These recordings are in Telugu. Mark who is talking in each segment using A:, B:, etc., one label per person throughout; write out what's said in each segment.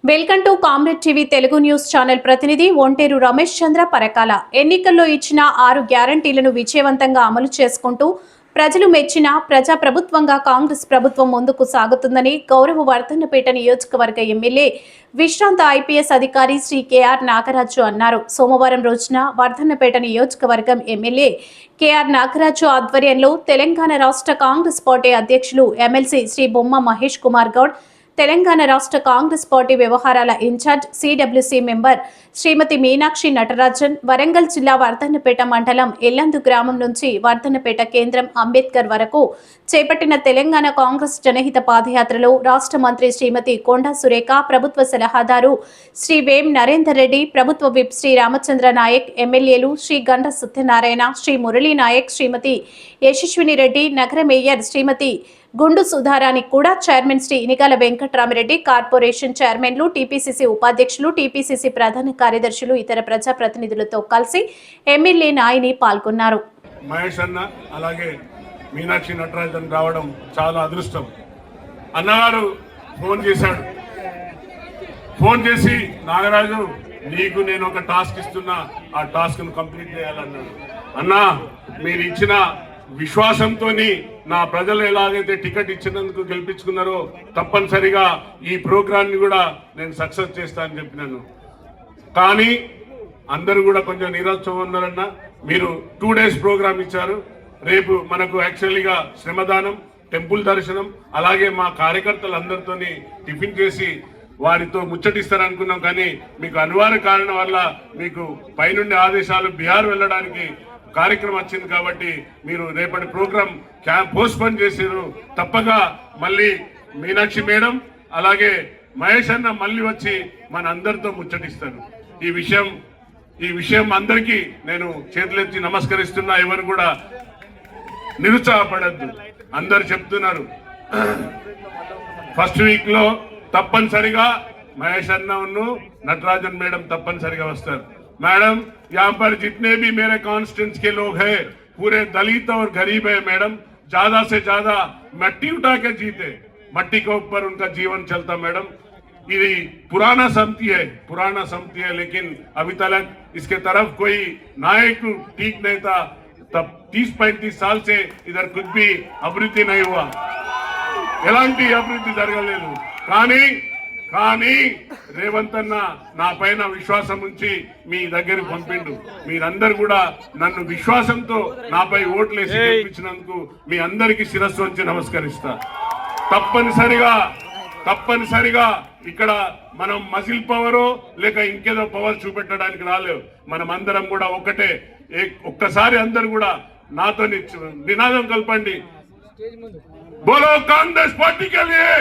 A: Welcome to comrade TV Telugu news channel. ప్రతినిధి ఒంటేరు రమేష్ చంద్ర పరకాల. ఎన్నికల్లో ఇచ్చిన 6 గ్యారంటీలను విజయవంతంగా అమలు చేసుకుంటూ ప్రజలు మెచ్చిన ప్రజాప్రభుత్వంగా కాంగ్రెస్ ప్రభుత్వం ముందుకు సాగుతుందని గౌరవ వర్ధన్నపేట నియోజకవర్గ ఎమ్మెల్యే విశ్రాంత ఐపీఎస్ అధికారి శ్రీ కేఆర్ నాగరాజు అన్నారు. సోమవారం రోజున వర్ధన్నపేట నియోజకవర్గం ఎమ్మెల్యే కేఆర్ నాగరాజు ఆధ్వర్యంలో తెలంగాణ రాష్ట్ర కాంగ్రెస్ పార్టీ అధ్యక్షులు ఎమ్మెల్సీ శ్రీ బొమ్మ మహేష్ కుమార్ గౌడ్, తెలంగాణ రాష్ట్ర కాంగ్రెస్ పార్టీ వ్యవహారాల ఇన్ఛార్జ్ సిడబ్ల్యూసీ మెంబర్ శ్రీమతి మీనాక్షి నటరాజన్, వరంగల్ జిల్లా వర్ధన్నపేట మండలం ఎల్లందు గ్రామం నుంచి వర్ధన్నపేట కేంద్రం అంబేద్కర్ వరకు చేపట్టిన తెలంగాణ కాంగ్రెస్ జనహిత పాదయాత్రలో రాష్ట్ర మంత్రి శ్రీమతి కొండా సురేఖ, ప్రభుత్వ సలహాదారు శ్రీ వేం నరేందర్ రెడ్డి, ప్రభుత్వ విప్ శ్రీ రామచంద్ర నాయక్, ఎమ్మెల్యేలు శ్రీ గండ సత్యనారాయణ, శ్రీ మురళీ నాయక్, శ్రీమతి యశస్విని రెడ్డి, నగర మేయర్ శ్రీమతి గుండు సుధారానికి కూడా చైర్మన్ శ్రీ ఇనిగాల వెంకట్రామిరెడ్డి, కార్పొరేషన్ చైర్మన్లు, టీపీసీసీ ఉపాధ్యక్షులు, టీపీసీసీ ప్రధాన కార్యదర్శులు, ఇతర ప్రజాప్రతినిధులతో కలిసి ఎమ్మెల్యే నాయని పాల్గొన్నారు.
B: మహేష్ అన్న అలాగే మీనాక్షి నటరాజన్ రావడం చాలా అదృష్టం. అన్నగారు ఫోన్ చేశాడు. ఫోన్ చేసి నాగరాజు నీకు నేను ఒక టాస్క్ ఇస్తున్నా, ఆ టాస్క్ ను కంప్లీట్ చేయాలన్నాడు. అన్నా మీరు ఇచ్చిన విశ్వాసంతో నా ప్రజలు ఎలాగైతే టికెట్ ఇచ్చినందుకు గెలిపించుకున్నారో తప్పనిసరిగా ఈ ప్రోగ్రాన్ని కూడా నేను సక్సెస్ చేస్తా అని చెప్పినాను. కానీ అందరూ కూడా కొంచెం నిరాశగా ఉన్నారన్న. మీరు 2 days ప్రోగ్రామ్ ఇచ్చారు. రేపు మనకు యాక్చువల్లీగా శ్రమదానం, టెంపుల్ దర్శనం, అలాగే మా కార్యకర్తలందరితో టిఫిన్ చేసి వారితో ముచ్చటిస్తారనుకున్నాం. కానీ మీకు అనివార్య కారణం వల్ల మీకు పైనుండి ఆదేశాలు బీహార్ వెళ్ళడానికి కార్యక్రమం వచ్చింది కాబట్టి మీరు రేపటి ప్రోగ్రాం పోస్ట్పోన్ చేశారు. తప్పగా మళ్ళీ మీనాక్షి మేడం అలాగే మహేష్ అన్న మళ్ళీ వచ్చి మన అందరితో ముచ్చటిస్తారు. ఈ విషయం అందరికీ నేను చేతులెత్తి నమస్కరిస్తున్నా. ఎవరు కూడా నిరుత్సాహపడద్దు. అందరు చెప్తున్నారు ఫస్ట్ వీక్ లో తప్పనిసరిగా మహేష్ అన్న నటరాజన్ మేడం తప్పనిసరిగా వస్తారు. मैडम यहाँ पर जितने भी मेरे कॉन्स्टिट्यूंस के लोग हैं पूरे दलित और गरीब है मैडम, ज्यादा से ज्यादा मट्टी उठा के जीते, मट्टी के ऊपर उनका जीवन चलता मैडम. ये पुराना समिति है लेकिन अभी तक इसके तरफ कोई नायक ठीक नहीं था. तब 30-35 साल से इधर कुछ भी अभिवृद्धि नहीं हुआ, ఎలాంటి అభివృద్ధి జరగలేదు. కానీ రేవంత్ అన్న నా పైన విశ్వాసం ఉంచి మీ దగ్గరికి పంపిండు. మీరందరూ కూడా నన్ను విశ్వాసంతో నాపై ఓట్లేసి గెలిపించినందుకు మీ అందరికీ శిరస్సు వంచి నమస్కరిస్తా. తప్పనిసరిగా ఇక్కడ మనం మజిల్ పవరో లేక ఇంకేదో పవర్ చూపెట్టడానికి రాలేవు. మనం అందరం కూడా ఒకటే. ఒక్కసారి అందరు కూడా నాతో నినాదం కలపండి, బోలో కాంగ్రెస్ పార్టీకి లియే.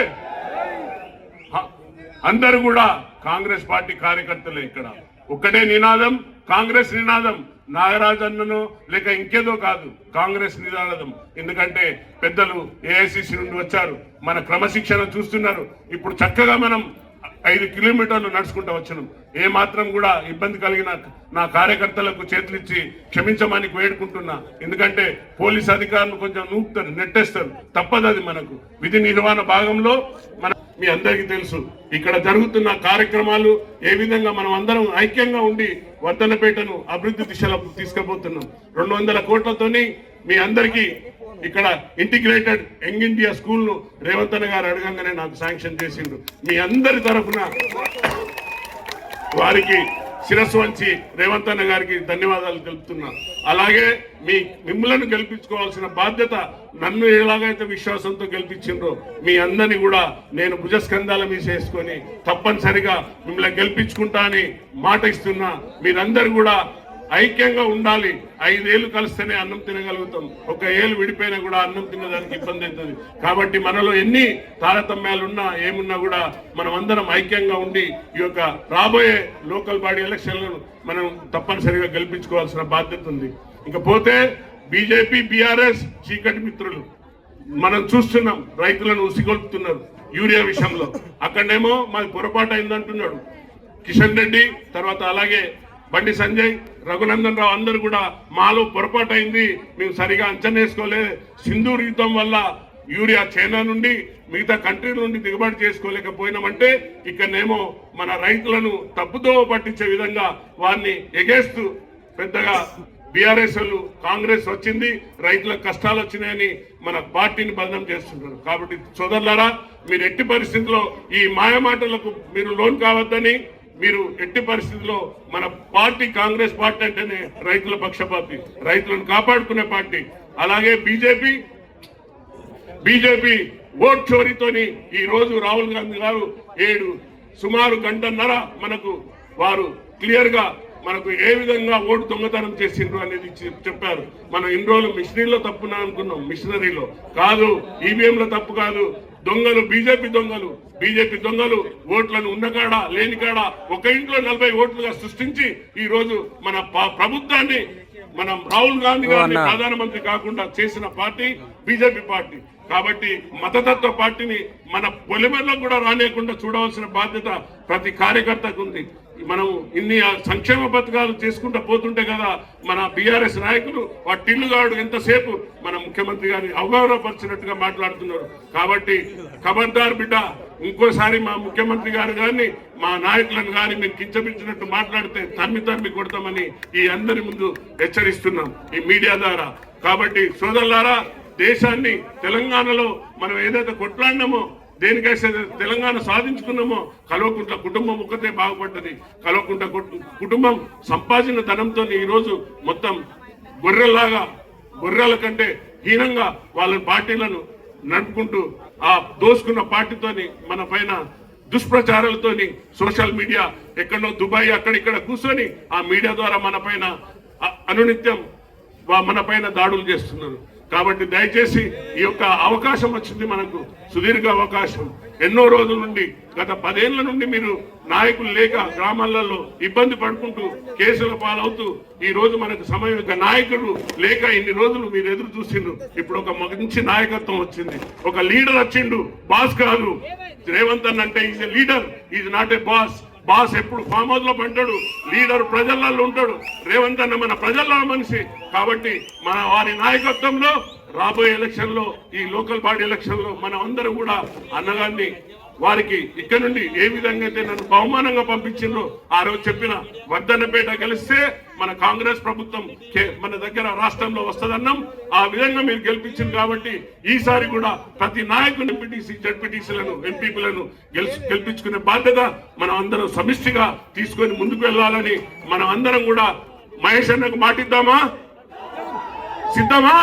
B: అందరూ కూడా కాంగ్రెస్ పార్టీ కార్యకర్తలే. ఇక్కడ ఒక్కటే నినాదం, కాంగ్రెస్ నినాదం. నాగరాజ్ అన్నను లేక ఇంకేదో కాదు, కాంగ్రెస్ నినాదం. ఎందుకంటే పెద్దలు ఏఐసిసి నుండి వచ్చారు, మన క్రమశిక్షణ చూస్తున్నారు. ఇప్పుడు చక్కగా మనం 5 కిలోమీటర్లు నడుచుకుంటూ వచ్చినాం. ఏ మాత్రం కూడా ఇబ్బంది కలిగిన నా కార్యకర్తలకు చేతులిచ్చి క్షమించమని వేడుకుంటున్నా. ఎందుకంటే పోలీస్ అధికారులు కొంచెం నూపుతారు, నెట్టేస్తారు. తప్పదు, అది మనకు విధి నిర్వహణ భాగంలో. మీ అందరికీ తెలుసు ఇక్కడ జరుగుతున్న కార్యక్రమాలు ఏ విధంగా మనం అందరం ఐక్యంగా ఉండి వర్ధన్నపేటను అభివృద్ధి దిశలో తీసుకుపోతున్నాం. 200 కోట్లతోని మీ అందరికీ ఇక్కడ ఇంటిగ్రేటెడ్ యంగ్ ఇండియా స్కూల్ ను రేవంత్ అన్న గారు అడగంగానే నాకు శాంక్షన్ చేసిండు. మీ అందరి తరఫున వారికి శిరస్సు వంచి రేవంత్ అన్న గారికి ధన్యవాదాలు తెలుపుతున్నా. అలాగే మిమ్మల్ని గెలిపించుకోవాల్సిన బాధ్యత నన్ను ఎలాగైతే విశ్వాసంతో గెలిపించిండ్రో మీ అందరినీ కూడా నేను భుజస్కంధాల మీద చేసుకొని తప్పనిసరిగా మిమ్మల్ని గెలిపించుకుంటా అని మాట ఇస్తున్నా. మీరందరూ కూడా ఐక్యంగా ఉండాలి. 5 ఏళ్ళు కలిస్తేనే అన్నం తినగలుగుతాం. 1 ఏళ్ళు విడిపోయినా కూడా అన్నం తినడానికి ఇబ్బంది అవుతుంది. కాబట్టి మనలో ఎన్ని తారతమ్యాలు ఉన్నా ఏమున్నా కూడా మనం అందరం ఐక్యంగా ఉండి ఈ యొక్క రాబోయే లోకల్ బాడీ ఎలక్షన్లను మనం తప్పనిసరిగా గెలిపించుకోవాల్సిన బాధ్యత ఉంది. ఇకపోతే బీజేపీ బీఆర్ఎస్ చీకటి మిత్రులు మనం చూస్తున్నాం. రైతులను ఉసిగొల్పుతున్నారు యూరియా విషయంలో. అక్కడనేమో మాది పొరపాటు అయిందంటున్నాడు కిషన్ రెడ్డి, తర్వాత అలాగే బండి సంజయ్, రఘునందన్ రావు అందరూ కూడా మాలో పొరపాటు అయింది, మేము సరిగా అంచనా వేసుకోలేదు, సింధూర్ యుద్ధం వల్ల యూరియా చైనా నుండి మిగతా కంట్రీల నుండి దిగుబడి చేసుకోలేకపోయినామంటే ఇక్కడనేమో మన రైతులను తప్పుదో పట్టించే విధంగా వారిని ఎగేస్తూ పెద్దగా బీఆర్ఎస్ వాళ్ళు కాంగ్రెస్ వచ్చింది రైతులకు కష్టాలు వచ్చినాయని మన పార్టీని బదనం చేస్తున్నారు. కాబట్టి సోదరులారా, మీరు ఎట్టి పరిస్థితుల్లో ఈ మాయమాటలకు మీరు లోన్ కావద్దని, మీరు ఎట్టి పరిస్థితుల్లో మన పార్టీ కాంగ్రెస్ పార్టీ అంటేనే రైతుల పక్షపాతి, రైతులను కాపాడుకునే పార్టీ. అలాగే బీజేపీ ఓట్ చోరీతోని ఈ రోజు రాహుల్ గాంధీ గారు సుమారు గంటన్నర మనకు వారు క్లియర్ గా మనకు ఏ విధంగా ఓటు దొంగతనం చేసిండ్రు అనేది చెప్పారు. మనం ఇన్ని రోజులు మిషనరీలో తప్పునా అనుకున్నాం, మిషనరీలో కాదు, ఈవీఎంలో తప్పు కాదు. దొంగలు బీజేపీ దొంగలు ఓట్లను ఉన్నకాడ లేని కాడ ఒక ఇంట్లో 40 ఓట్లుగా సృష్టించి ఈ రోజు మన ప్రభుత్వాన్ని మనం రాహుల్ గాంధీ గారిని ప్రధానమంత్రి కాకుండా చేసిన పార్టీ బీజేపీ పార్టీ. కాబట్టి మతతత్వ పార్టీని మన పొలిమేరలకు కూడా రానియకుండా చూడవలసిన బాధ్యత ప్రతి కార్యకర్తకు ఉంది. మనం ఇన్ని సంక్షేమ పథకాలు చేసుకుంటూ పోతుంటే కదా మన బీఆర్ఎస్ నాయకులు వాటి టిల్లుగాడు ఎంతసేపు మన ముఖ్యమంత్రి గారిని అవగౌరవపరిచినట్టుగా మాట్లాడుతున్నారు. కాబట్టి ఖబర్దార్ బిడ్డ, ఇంకోసారి మా ముఖ్యమంత్రి గారు కానీ మా నాయకులను కానీ మీరు కించపించినట్టు మాట్లాడితే తమ్మి కొడతామని ఈ అందరి ముందు హెచ్చరిస్తున్నాం ఈ మీడియా ద్వారా. కాబట్టి సోదరులారా, దేశాన్ని తెలంగాణలో మనం ఏదైతే కొట్లాడినామో, దేనికైతే తెలంగాణ సాధించుకున్నామో, కల్వకుంట్ల కుటుంబం ఒక్కతే బాగుపడ్డది. కల్వకుంట్ల కుటుంబం సంపాదించిన ధనంతో ఈరోజు మొత్తం గొర్రెల కంటే హీనంగా వాళ్ళ పార్టీలను నడుపుకుంటూ ఆ దోసుకున్న పార్టీతోని మన పైన దుష్ప్రచారాలతోని సోషల్ మీడియా ఎక్కడో దుబాయ్ అక్కడిక్కడ కూర్చొని ఆ మీడియా ద్వారా మన పైన అనునిత్యం మన పైన దాడులు చేస్తున్నారు. కాబట్టి దయచేసి ఈ యొక్క అవకాశం వచ్చింది మనకు, సుదీర్ఘ అవకాశం. ఎన్నో రోజుల నుండి గత 10 ఏళ్ల నుండి మీరు నాయకులు లేక గ్రామాలలో ఇబ్బంది పడుకుంటూ కేసుల పాలవుతూ ఈ రోజు మనకు సమయం నాయకులు లేక ఇన్ని రోజులు మీరు ఎదురు చూసిండ్రు. ఇప్పుడు ఒక మంచి నాయకత్వం వచ్చింది, ఒక లీడర్ వచ్చిండు. బాస్ కాదు రేవంత్ అన్న అంటే is a leader, is not a boss. Boss ఎప్పుడు ఫామ్ హౌస్ లో పంటాడు, లీడర్ ప్రజలలో ఉంటాడు. రేవంత్ అన్న మన ప్రజల్లో మనిషి. కాబట్టి మన వారి నాయకత్వంలో రాబోయే ఎలక్షన్ లో, ఈ లోకల్ బాడీ ఎలక్షన్ లో మనం అందరం కూడా అన్నగారిని వారికి ఇక్కడ నుండి ఏ విధంగా అయితే నన్ను బహుమానంగా పంపించిందో ఆ రోజు చెప్పిన వర్ధన్నపేట గెలిస్తే మన కాంగ్రెస్ ప్రభుత్వం మన దగ్గర రాష్ట్రంలో వస్తుందన్నాం. ఆ విధంగా మీరు గెలిపించింది కాబట్టి ఈసారి కూడా ప్రతి నాయకుని ఎంపీటీసీ జడ్పీటీసీలను ఎంపీపీలను గెలిపించుకునే బాధ్యత మనం అందరం సమిష్టిగా తీసుకొని ముందుకు వెళ్ళాలని మనం అందరం కూడా మహేష్ అన్నకు మాటిద్దామా? సిద్ధమా?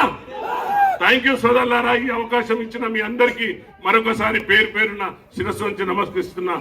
B: థ్యాంక్ యూ సోదరులారా, ఈ అవకాశం ఇచ్చిన మీ అందరికీ మరొకసారి పేరున శిరస్సు వంచి నమస్కరిస్తున్నా.